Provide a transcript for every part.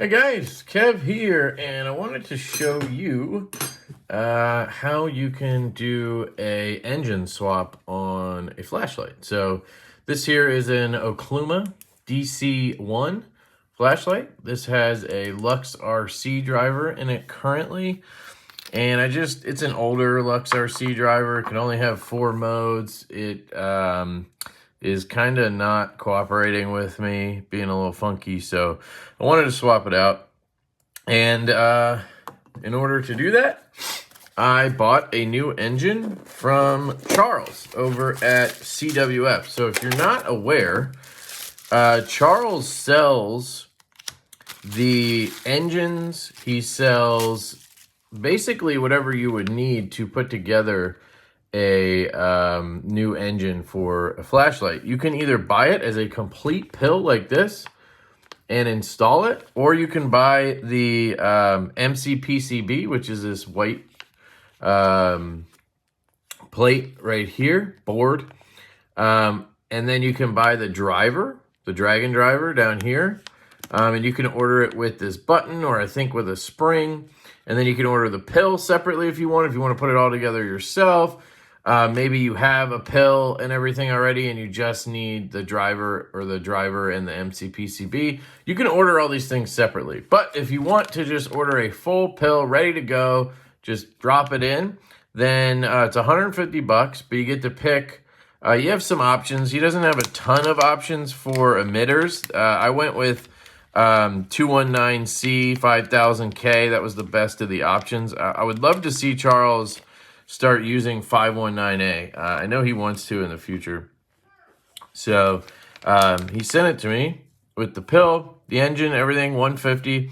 Hey guys, Kev here, and I wanted to show you how you can do a engine swap on a flashlight. So this here is an Okluma DC1 flashlight. This has a Lux RC driver in it currently, and it's an older Lux RC driver. It can only have 4 modes. It is kind of not cooperating with me, being a little funky, so I wanted to swap it out. And in order to do that, I bought a new engine from Charles over at CWF. So if you're not aware, Charles sells the engines. He sells basically whatever you would need to put together a new engine for a flashlight. You can either buy it as a complete pill like this and install it, or you can buy the MCPCB, which is this white plate right here, board, and then you can buy the driver, the Dragon driver down here, and you can order it with this button, or I think with a spring, and then you can order the pill separately if you want to put it all together yourself. Maybe you have a pill and everything already and you just need the driver and the MCPCB. You can order all these things separately. But if you want to just order a full pill ready to go, just drop it in, then it's $150, but you get to pick. You have some options. He doesn't have a ton of options for emitters. I went with 219C, 5000K. That was the best of the options. I would love to see Charles start using 519A. I know he wants to in the future. So he sent it to me with the pill, the engine, everything, $150.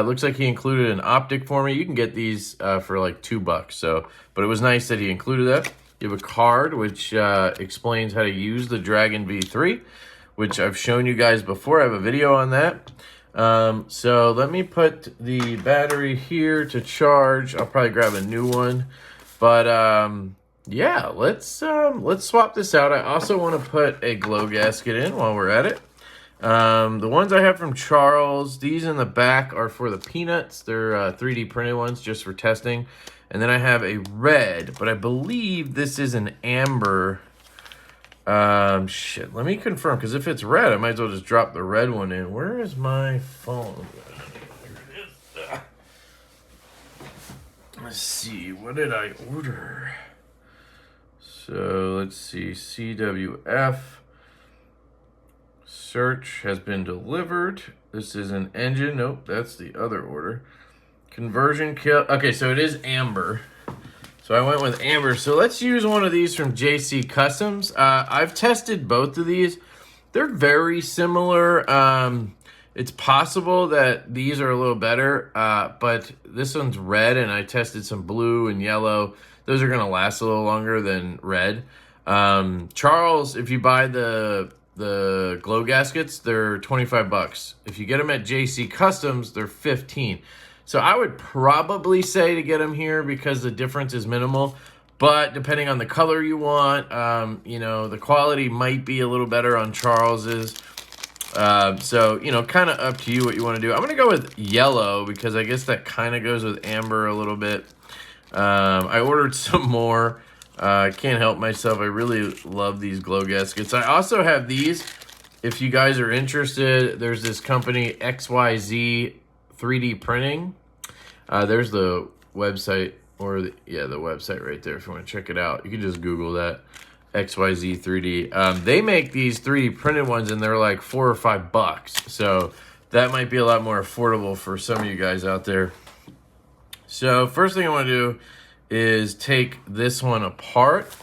Looks like he included an optic for me. You can get these for like $2. So, but it was nice that he included that. You have a card which explains how to use the Dragon V3, which I've shown you guys before. I have a video on that. So let me put the battery here to charge. I'll probably grab a new one. But yeah, let's swap this out. I also want to put a glow gasket in while we're at it. The ones I have from Charles, these in the back are for the peanuts. They're 3D printed ones just for testing. And then I have a red, but I believe this is an amber. Shit, let me confirm, because if it's red, I might as well just drop the red one in. Where is my phone? Let's see, what did I order? So let's see, CWF. Search has been delivered. This is an engine. Nope, that's the other order. Conversion kit. Okay, so it is amber. So I went with amber. So let's use one of these from JC Customs. I've tested both of these. They're very similar. It's possible that these are a little better, but this one's red, and I tested some blue and yellow. Those are going to last a little longer than red. Charles, if you buy the glow gaskets, they're $25. If you get them at JC Customs, they're $15. So I would probably say to get them here because the difference is minimal. But depending on the color you want, you know, the quality might be a little better on Charles's. So, you know, kind of up to you what you want to do. I'm going to go with yellow because I guess that kind of goes with amber a little bit. I ordered some more. I can't help myself. I really love these glow gaskets. I also have these. If you guys are interested, there's this company, XYZ 3D Printing. There's the website, or the website right there if you want to check it out. You can just Google that. XYZ 3D. They make these 3D printed ones and they're like $4 or $5. So that might be a lot more affordable for some of you guys out there. So first thing I want to do is take this one apart.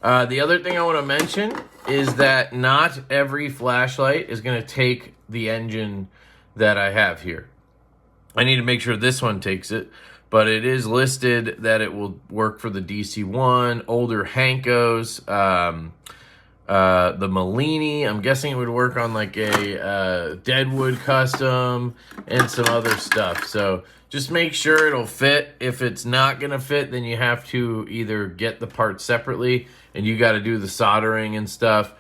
The other thing I want to mention is that not every flashlight is going to take the engine that I have here. I need to make sure this one takes it. But it is listed that it will work for the DC1, older Hankos, the Malini. I'm guessing it would work on like a Deadwood custom and some other stuff. So just make sure it'll fit. If it's not going to fit, then you have to either get the parts separately and you got to do the soldering and stuff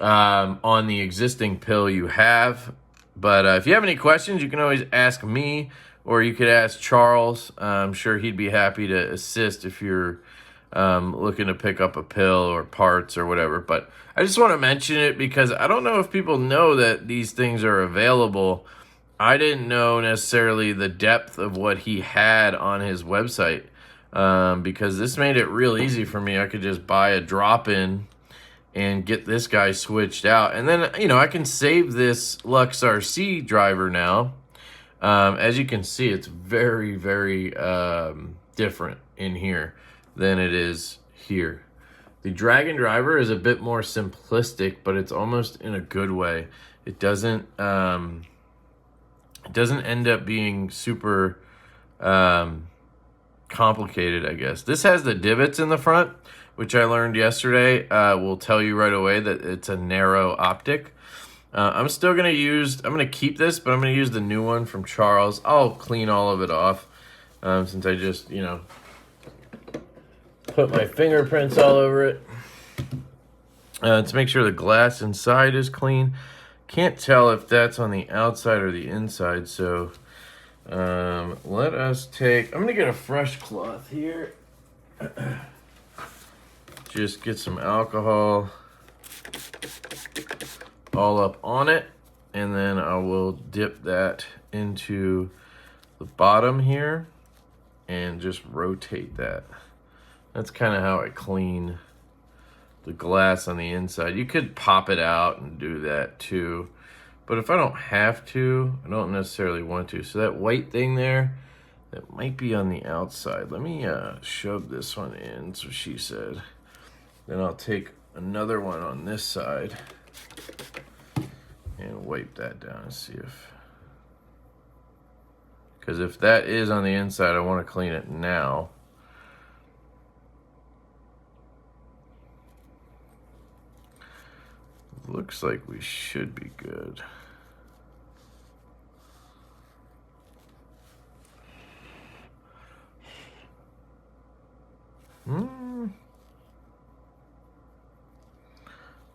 on the existing pill you have. But if you have any questions, you can always ask me, or you could ask Charles. I'm sure he'd be happy to assist if you're looking to pick up a pill or parts or whatever. But I just want to mention it because I don't know if people know that these things are available. I didn't know necessarily the depth of what he had on his website, because this made it real easy for me. I could just buy a drop-in and get this guy switched out. And then, you know, I can save this Lux RC driver now. As you can see, it's very, very different in here than it is here. The Dragon driver is a bit more simplistic, but it's almost in a good way. It doesn't end up being super complicated, I guess. This has the divots in the front, which I learned yesterday. Will tell you right away that it's a narrow optic. I'm gonna keep this, but I'm gonna use the new one from Charles. I'll clean all of it off, since I just, you know, put my fingerprints all over it. To make sure the glass inside is clean. Can't tell if that's on the outside or the inside, so let us I'm gonna get a fresh cloth here. Just get some alcohol all up on it, and then I will dip that into the bottom here and just rotate that. That's kind of how I clean the glass on the inside. You could pop it out and do that too, but if I don't have to, I don't necessarily want to. So that white thing there, that might be on the outside. Let me shove this one in, so she said. Then I'll take another one on this side and wipe that down and see if, because if that is on the inside, I want to clean it now. Looks like we should be good.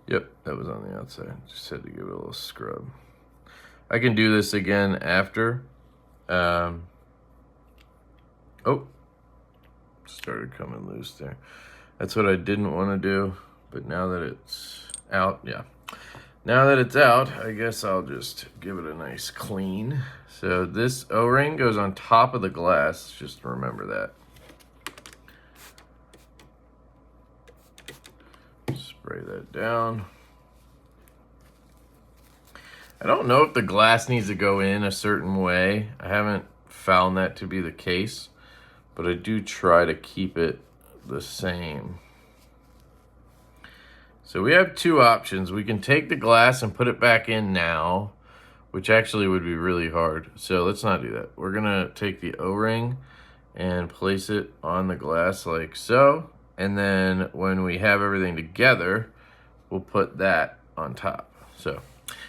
Yep, that was on the outside. Just had to give it a little scrub. I can do this again after. Oh, started coming loose there. That's what I didn't want to do, but now that it's out, yeah. Now that it's out, I guess I'll just give it a nice clean. So this O-ring goes on top of the glass, just remember that. Spray that down. I don't know if the glass needs to go in a certain way. I haven't found that to be the case, but I do try to keep it the same. So we have two options. We can take the glass and put it back in now, which actually would be really hard. So let's not do that. We're gonna take the O-ring and place it on the glass like so. And then when we have everything together, we'll put that on top. So,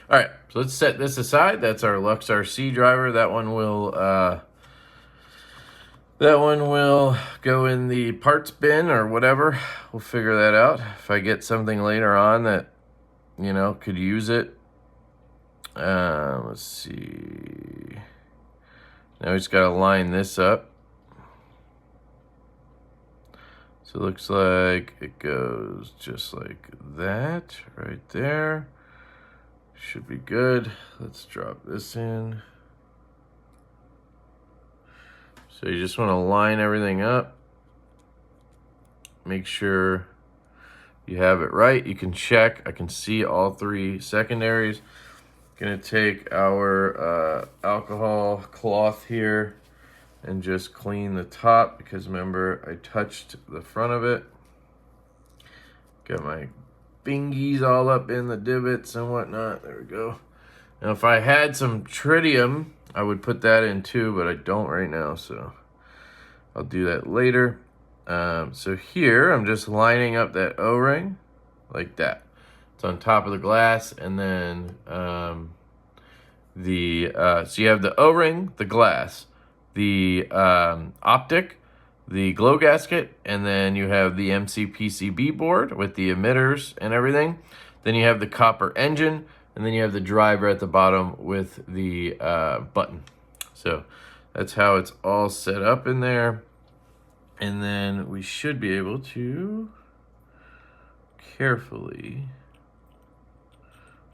all right, so let's set this aside. That's our Lux RC driver. That one will go in the parts bin or whatever. We'll figure that out. If I get something later on that, you know, could use it. Let's see. Now we just gotta line this up. So it looks like it goes just like that right there. Should be good. Let's drop this in. So you just want to line everything up. Make sure you have it right. You can check. I can see all three secondaries. Gonna take our alcohol cloth here and just clean the top, because remember I touched the front of it. Got my bingies all up in the divots and whatnot. There we go. Now if I had some tritium, I would put that in too, but I don't right now, so I'll do that later. So here I'm just lining up that O-ring like that. It's on top of the glass, and then so you have the O-ring, the glass, the optic, the glow gasket, and then you have the MC PCB board with the emitters and everything. Then you have the copper engine, And then you have the driver at the bottom with the button. So that's how it's all set up in there. And then we should be able to carefully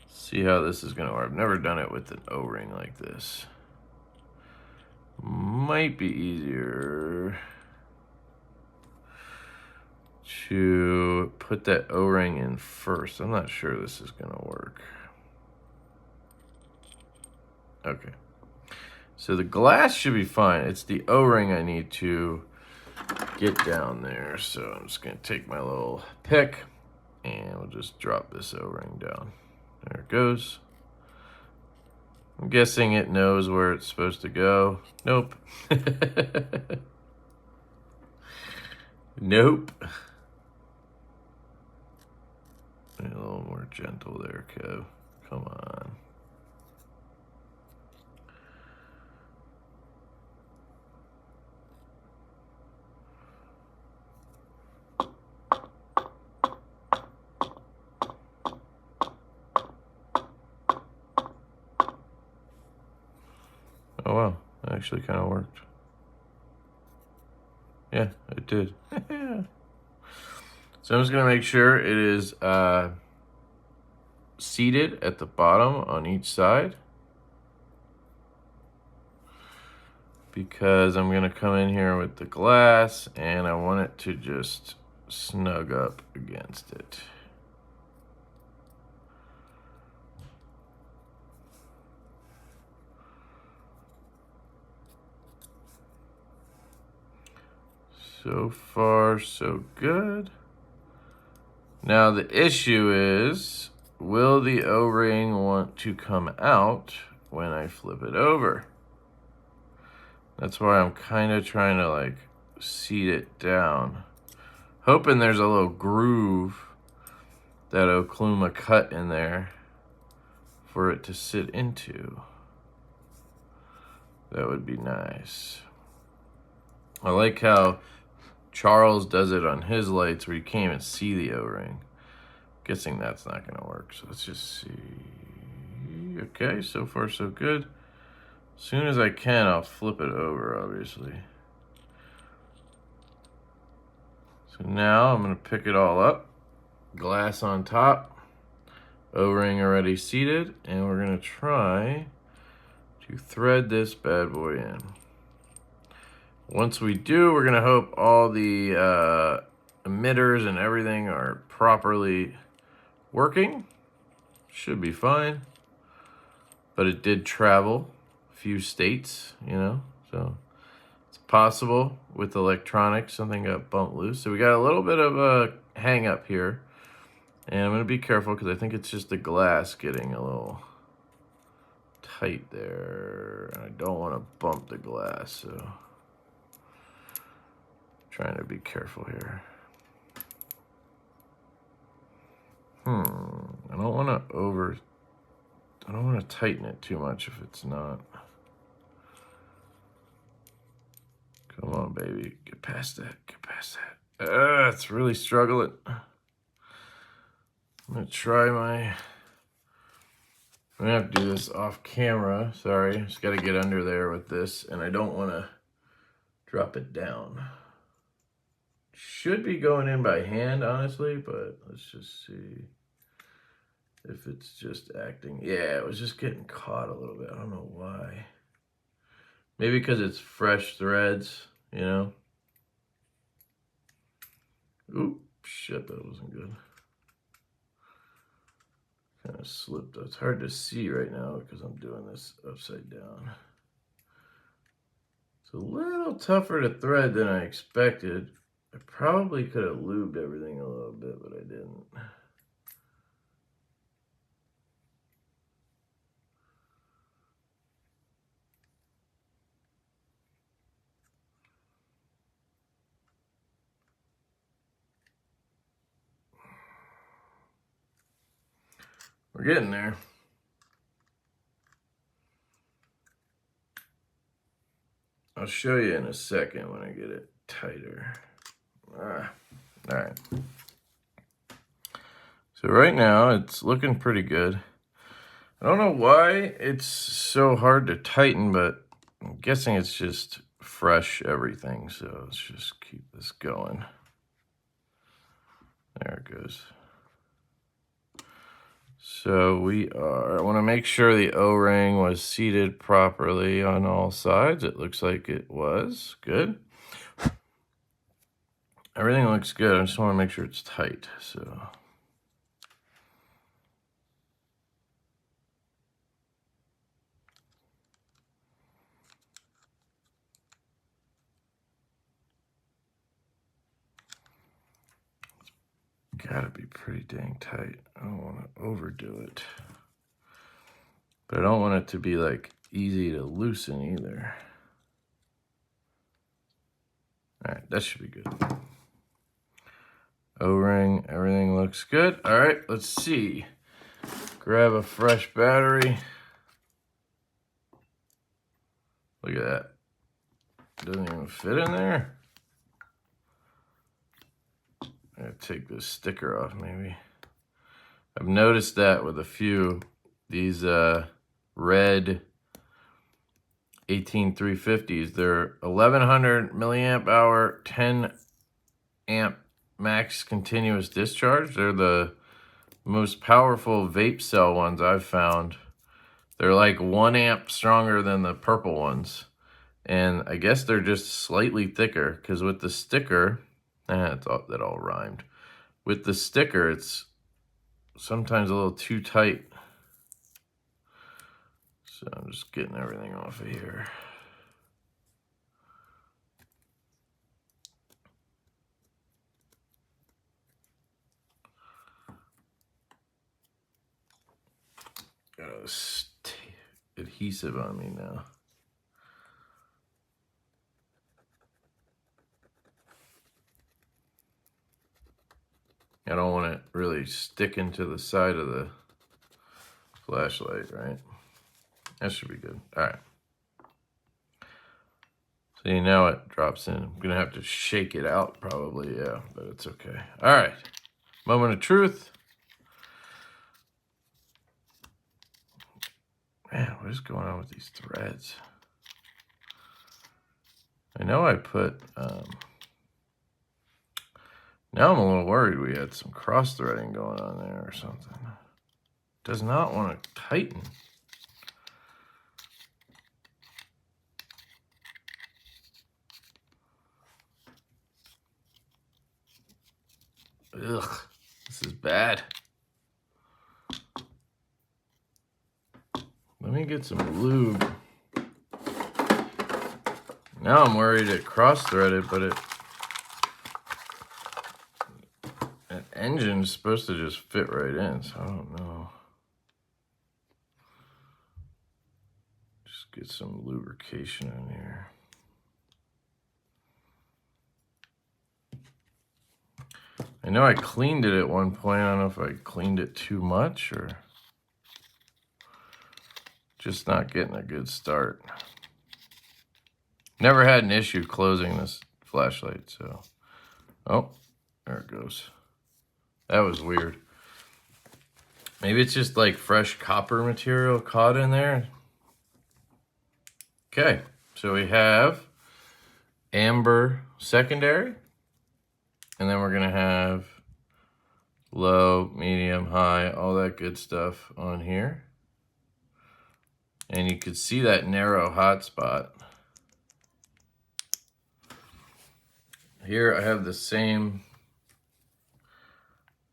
see how this is gonna work. I've never done it with an O-ring like this. Might be easier to put that O-ring in first. I'm not sure this is gonna work. Okay. So the glass should be fine. It's the O-ring I need to get down there. So I'm just gonna take my little pick and we'll just drop this O-ring down. There it goes. I'm guessing it knows where it's supposed to go. Nope. Nope. A little more gentle there, Kev. Come on. Oh wow, that actually kind of worked. Yeah, it did. So I'm just gonna make sure it is seated at the bottom on each side, because I'm gonna come in here with the glass and I want it to just snug up against it. So far, so good. Now the issue is, will the O-ring want to come out when I flip it over? That's why I'm kind of trying to like seat it down. Hoping there's a little groove that Okluma cut in there for it to sit into. That would be nice. I like how Charles does it on his lights where you can't even see the O-ring. Guessing that's not gonna work, so let's just see. Okay, so far so good. As soon as I can, I'll flip it over, obviously. So now I'm gonna pick it all up. Glass on top, O-ring already seated, and we're gonna try to thread this bad boy in. Once we do, we're gonna hope all the emitters and everything are properly working. Should be fine. But it did travel a few states, you know, so it's possible with electronics something got bumped loose. So we got a little bit of a hang up here. And I'm gonna be careful because I think it's just the glass getting a little tight there. And I don't want to bump the glass, so trying to be careful here. I don't want to tighten it too much if it's not. Come on, baby, get past that, get past that. It's really struggling. I'm gonna have to do this off camera. Sorry, just gotta get under there with this, and I don't want to drop it down. Should be going in by hand, honestly, but let's just see if it's just acting. Yeah, it was just getting caught a little bit. I don't know why. Maybe because it's fresh threads, you know? Oop, shit, that wasn't good. Kind of slipped. It's hard to see right now because I'm doing this upside down. It's a little tougher to thread than I expected. I probably could have lubed everything a little bit, but I didn't. We're getting there. I'll show you in a second when I get it tighter. All right. So right now it's looking pretty good. I don't know why it's so hard to tighten, but I'm guessing it's just fresh everything. So let's just keep this going. There it goes. So I want to make sure the O-ring was seated properly on all sides. It looks like it was. Good. Everything looks good. I just want to make sure it's tight. So gotta be pretty dang tight. I don't want to overdo it. But I don't want it to be like easy to loosen either. All right, that should be good. O-ring, everything looks good. All right, let's see. Grab a fresh battery. Look at that. Doesn't even fit in there. I'm gonna take this sticker off maybe. I've noticed that with a few, these red 18350s, they're 1100 milliamp hour, 10 amp max continuous discharge. They're the most powerful vape cell ones I've found. They're like 1 amp stronger than the purple ones. And I guess they're just slightly thicker, because with the sticker, that all rhymed. With the sticker, it's sometimes a little too tight. So I'm just getting everything off of here. Got adhesive on me now. I don't want it really sticking to the side of the flashlight, right? That should be good. All right. See, now it drops in. I'm going to have to shake it out probably, yeah, but it's okay. All right. Moment of truth. Man, what is going on with these threads? I know I put... now I'm a little worried we had some cross-threading going on there or something. Does not want to tighten. Ugh, this is bad. Let me get some lube. Now I'm worried it cross-threaded, but that engine's supposed to just fit right in, so I don't know. Just get some lubrication in here. I know I cleaned it at one point. I don't know if I cleaned it too much or just not getting a good start. Never had an issue closing this flashlight, so. Oh, there it goes. That was weird. Maybe it's just like fresh copper material caught in there. Okay, so we have amber secondary. And then we're going to have low, medium, high, all that good stuff on here. And you could see that narrow hot spot. Here I have the same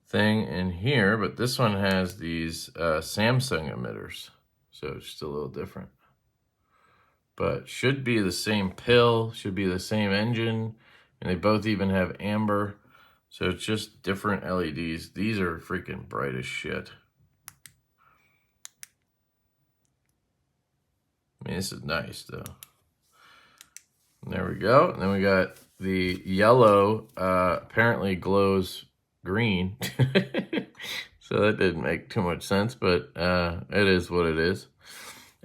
thing in here, but this one has these Samsung emitters. So it's just a little different. But should be the same pill, should be the same engine. And they both even have amber. So it's just different LEDs. These are freaking bright as shit. I mean, this is nice though. And there we go. And then we got the yellow, apparently glows green. So that didn't make too much sense, but it is what it is.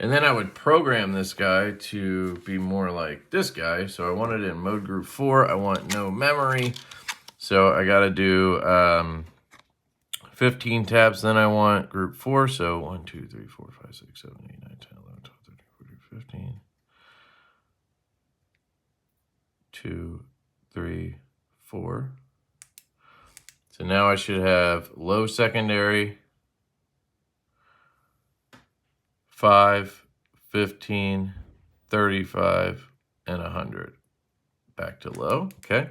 And then I would program this guy to be more like this guy. So I want it in mode group 4. I want no memory. So I got to do 15 tabs. Then I want group 4. So 1, 2, 3, 4, 5, 6, 7, 8, 9, 10, 11, 12, 13, 14, 15. 2, 3, 4. So now I should have low secondary, 5, 15, 35, and 100. Back to low, okay?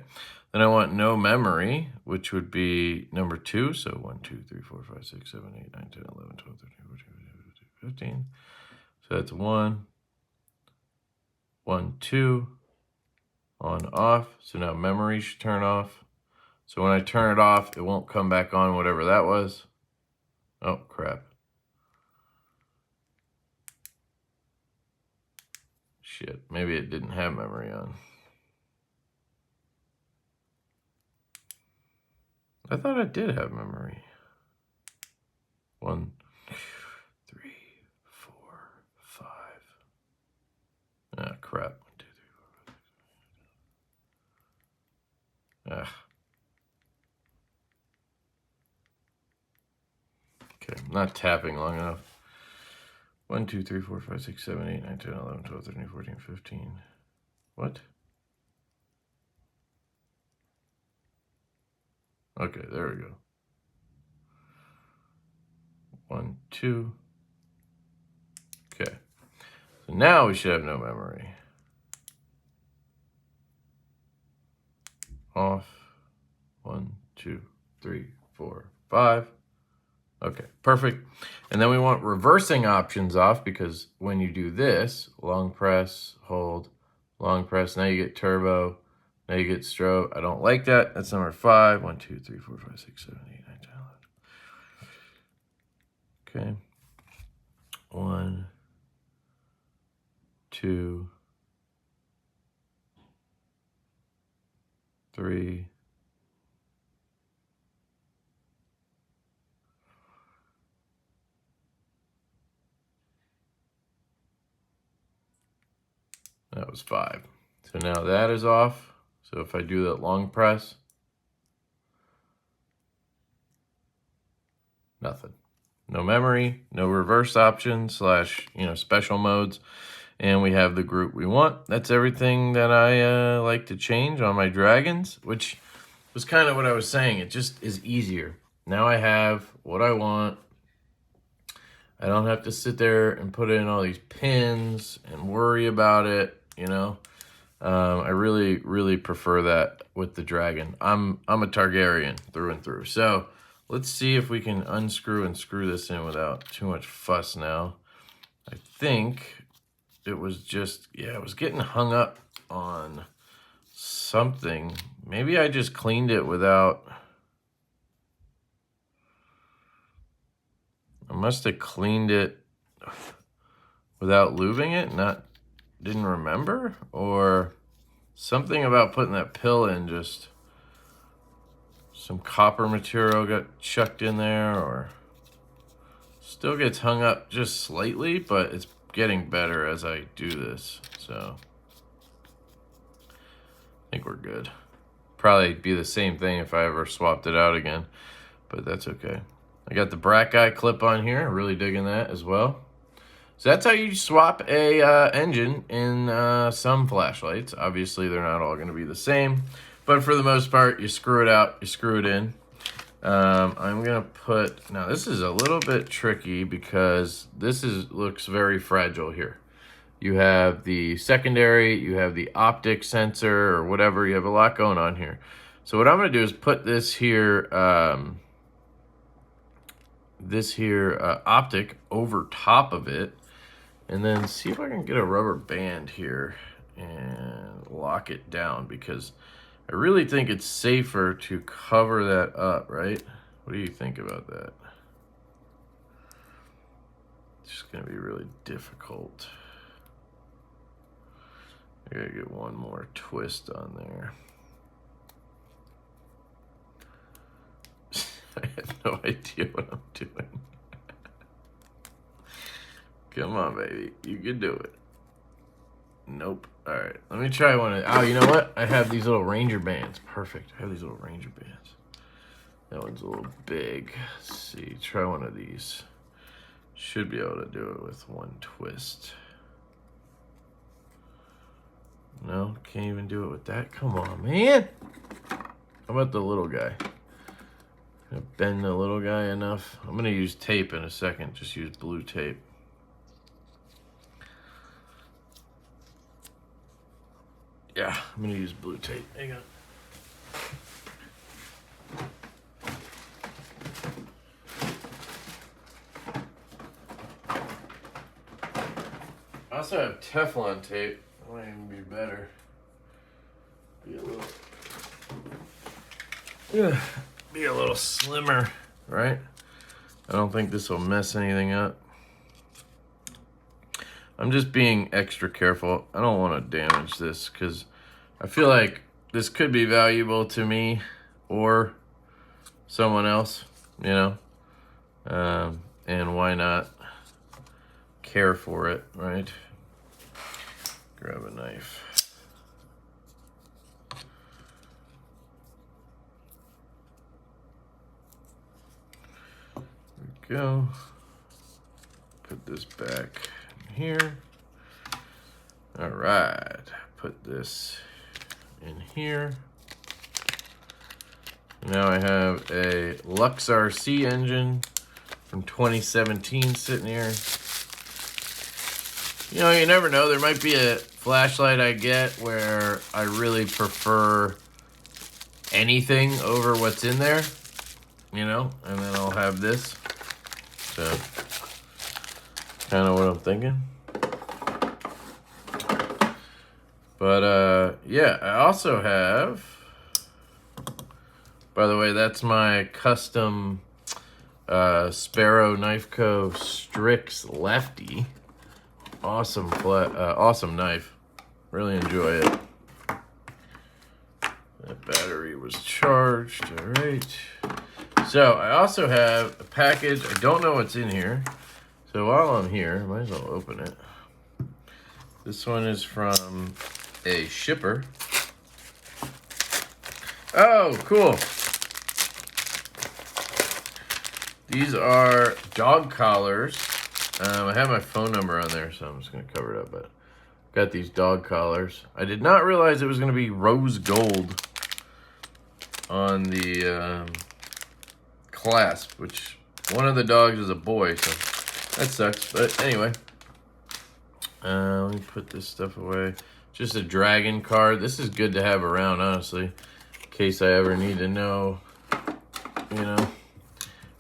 Then I want no memory, which would be number 2. So 1, 2, 3, 4, 5, 6, 7, 8, 9, 10, 11, 12, 13, 14, 15, 15. So that's 1, 1, 2, on, off. So now memory should turn off. So when I turn it off, it won't come back on, whatever that was. Oh, crap. Shit, maybe it didn't have memory on. I thought I did have memory. 1, 2, 3, 4, 5. Ah, crap. 1, 2, 3, 4, 5. Ah. Okay, I'm not tapping long enough. 1, 2, 3, 4, 5, 6, 7, 8, 9, 10, 11, 12, 13, 14, 15. What? Okay, there we go. 1, 2. Okay. So now we should have no memory. Off. 1, 2, 3, 4, 5. Okay, perfect. And then we want reversing options off, because when you do this, long press, hold, long press, now you get turbo, now you get strobe. I don't like that. That's number 5. 1, 2, 3, 4, 5, 6, 7, 8, 9, 10, 11. Okay. 1, 2, 3. That was 5. So now that is off. So if I do that long press, nothing. No memory, no reverse option / special modes. And we have the group we want. That's everything that I like to change on my dragons, which was kind of what I was saying. It just is easier. Now I have what I want. I don't have to sit there and put in all these pins and worry about it, I really, really prefer that with the dragon. I'm a Targaryen through and through. So let's see if we can unscrew and screw this in without too much fuss now. I think it was just, it was getting hung up on something. Maybe I just cleaned it without... I must have cleaned it without lubing it, didn't remember, or something about putting that pill in, just some copper material got chucked in there, or still gets hung up just slightly, but it's getting better as I do this, so I think we're good. Probably be the same thing if I ever swapped it out again, but that's okay. I got the brat guy clip on here, really digging that as well. So that's how you swap a engine in some flashlights. Obviously, they're not all going to be the same, but for the most part, you screw it out, you screw it in. I'm going to put, now this is a little bit tricky because this looks very fragile here. You have the secondary, you have the optic sensor or whatever, you have a lot going on here. So what I'm going to do is put this here, optic over top of it, and then see if I can get a rubber band here and lock it down, because I really think it's safer to cover that up, right? What do you think about that? It's just gonna be really difficult. I gotta get one more twist on there. I have no idea what I'm doing. Come on, baby. You can do it. Nope. All right. Let me try one. Oh, you know what? I have these little Ranger bands. Perfect. I have these little Ranger bands. That one's a little big. Let's see, try one of these. Should be able to do it with one twist. No, can't even do it with that. Come on, man. How about the little guy? Gonna bend the little guy enough. I'm gonna use tape in a second. Just use blue tape. Yeah, I'm gonna use blue tape. Hang on. I also have Teflon tape. That might even be better. Be a little slimmer, right? I don't think this will mess anything up. I'm just being extra careful. I don't want to damage this because I feel like this could be valuable to me or someone else, you know? And why not care for it, right? Grab a knife. There we go. Put this back in here. All right, put this in here. Now I have a Lux RC engine from 2017 sitting here. You know, you never know. There might be a flashlight I get where I really prefer anything over what's in there, you know, and then I'll have this. So, kind of what I'm thinking. But, yeah, I also have, by the way, that's my custom Sparrow Knife Co. Strix Lefty. Awesome awesome knife. Really enjoy it. That battery was charged. All right. So I also have a package. I don't know what's in here. So while I'm here, I might as well open it. This one is from a shipper. Oh, cool. These are dog collars. I have my phone number on there, so I'm just going to cover it up. But got these dog collars. I did not realize it was going to be rose gold on the clasp, which one of the dogs is a boy, so that sucks. But anyway, let me put this stuff away. Just a dragon card. This is good to have around, honestly, in case I ever need to know, you know,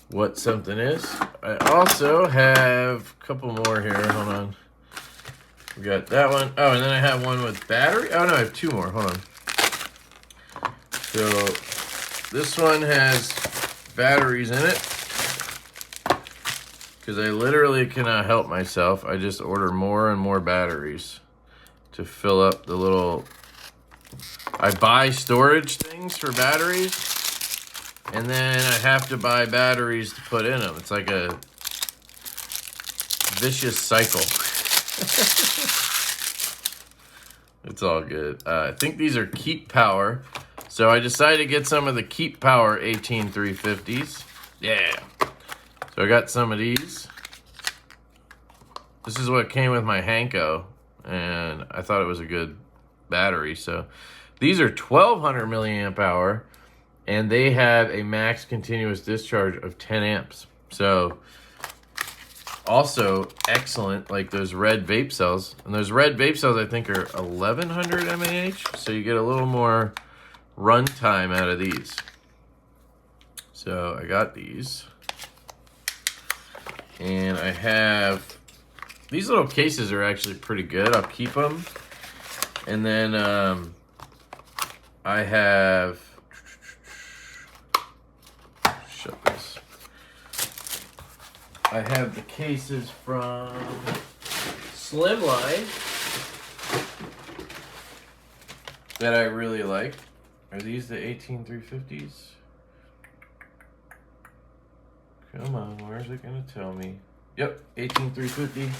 what something is. I also have a couple more here. Hold on. We got that one. Oh, and then I have one with battery. Oh, no, I have two more. Hold on. So this one has batteries in it because I literally cannot help myself. I just order more and more batteries to fill up the little... I buy storage things for batteries, and then I have to buy batteries to put in them. It's like a vicious cycle. It's all good. I think these are Keep Power. So I decided to get some of the Keep Power 18350s. Yeah. So I got some of these. This is what came with my Hanko, and I thought it was a good battery. So these are 1200 milliamp hour, and they have a max continuous discharge of 10 amps. So also excellent, like those red vape cells. And those red vape cells I think are 1100 mAh, so you get a little more run time out of these. So I got these. And I have, these little cases are actually pretty good. I'll keep them. And then I have, shut this. I have the cases from Slimline that I really like. Are these the 18350s? Come on, where's it gonna tell me? Yep, 18350.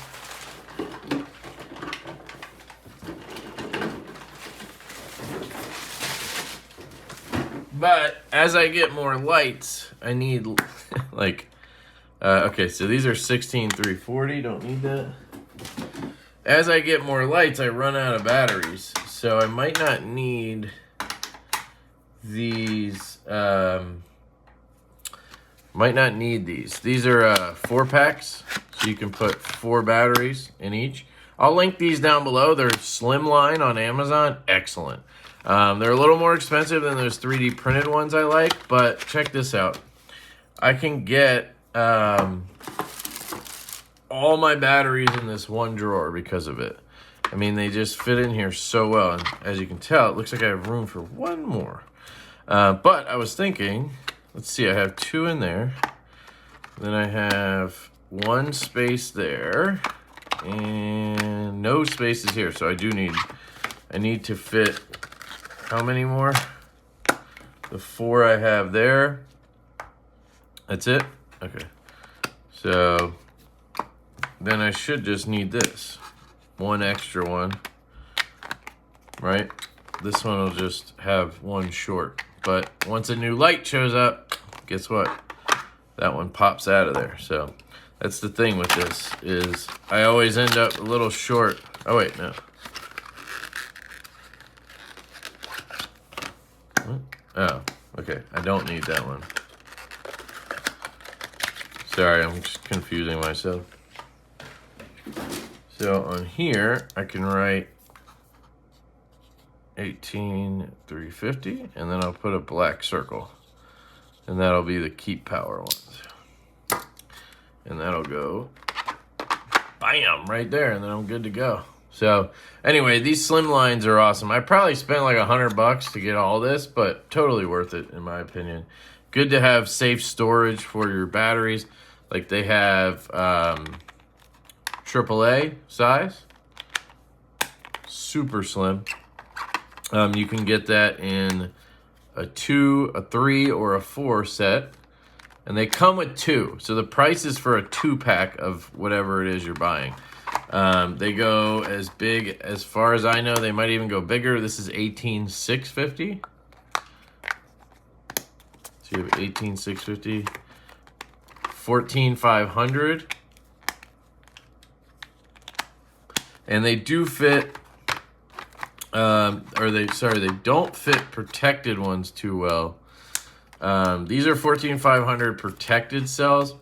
But as I get more lights, I need like, okay, so these are 16-340, don't need that. As I get more lights, I run out of batteries. So I might not need these, These are 4-packs, so you can put 4 batteries in each. I'll link these down below. They're slimline on Amazon. Excellent. They're a little more expensive than those 3D printed ones I like, but check this out. I can get all my batteries in this one drawer because of it. I mean, they just fit in here so well. And as you can tell, it looks like I have room for one more. But I was thinking, let's see, I have 2 in there. Then I have 1 space there. And no spaces here. So I need to fit, how many more? The 4 I have there. That's it? Okay. So then I should just need this. 1 extra one. Right? This one will just have 1 short. But once a new light shows up, guess what? That one pops out of there. So that's the thing with this, is I always end up a little short. Oh wait, no. Oh, okay. I don't need that one. Sorry, I'm just confusing myself. So on here, I can write 18-350, and then I'll put a black circle. And that'll be the keep power ones. And that'll go, bam, right there, and then I'm good to go. So anyway, these slim lines are awesome. I probably spent like $100 to get all this, but totally worth it in my opinion. Good to have safe storage for your batteries. Like they have AAA size, super slim. You can get that in a 2, a 3, or a 4 set. And they come with 2. So the price is for a 2-pack of whatever it is you're buying. They go as big, as far as I know, they might even go bigger. This is 18-650. So you have 18-650, 14-500. And they do fit, they don't fit protected ones too well. These are 14-500 protected cells,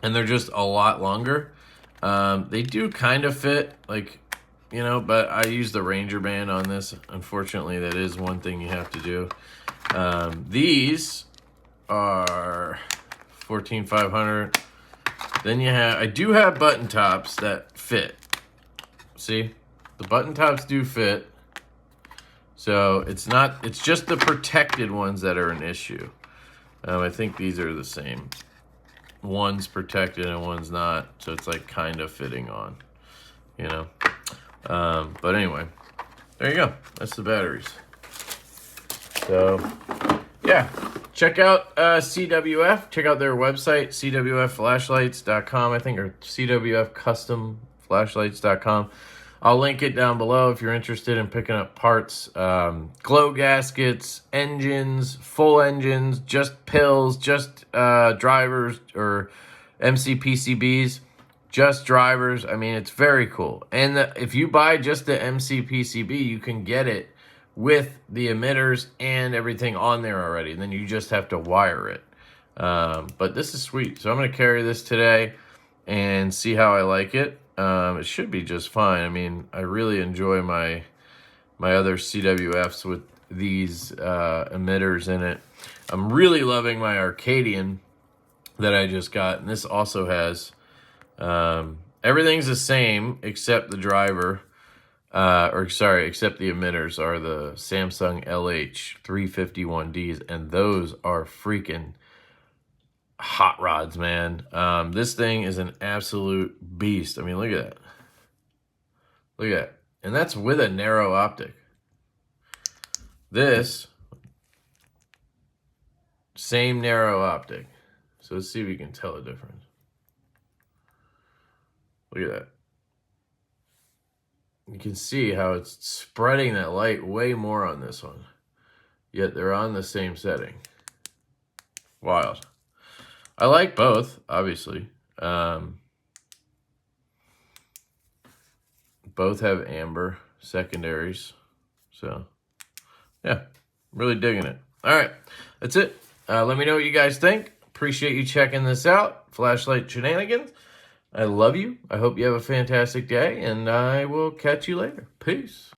and they're just a lot longer. They do kind of fit, like, you know, but I use the Ranger band on this. Unfortunately, that is one thing you have to do. These are 14-500. Then I do have button tops that fit. See, the button tops do fit. So it's just the protected ones that are an issue. I think these are the same. One's protected and one's not. So it's like kind of fitting on, you know. But anyway, there you go. That's the batteries. So yeah, check out CWF. Check out their website, cwfflashlights.com, I think, or cwfcustomflashlights.com. I'll link it down below if you're interested in picking up parts, glow gaskets, engines, full engines, just pills, just drivers, or MCPCBs, just drivers. I mean, it's very cool. And if you buy just the MCPCB, you can get it with the emitters and everything on there already. And then you just have to wire it. But this is sweet. So I'm going to carry this today and see how I like it. It should be just fine. I mean, I really enjoy my other CWFs with these emitters in it. I'm really loving my Arcadian that I just got, and this also has everything's the same except the driver, except the emitters are the Samsung LH351Ds, and those are freaking hot rods, man. This thing is an absolute beast. I mean, look at that. Look at that. And that's with a narrow optic. This, same narrow optic. So let's see if we can tell the difference. Look at that. You can see how it's spreading that light way more on this one. yet they're on the same setting. Wild. I like both, obviously. Both have amber secondaries. So, yeah, really digging it. All right, that's it. Let me know what you guys think. Appreciate you checking this out. Flashlight Shenanigans. I love you. I hope you have a fantastic day, and I will catch you later. Peace.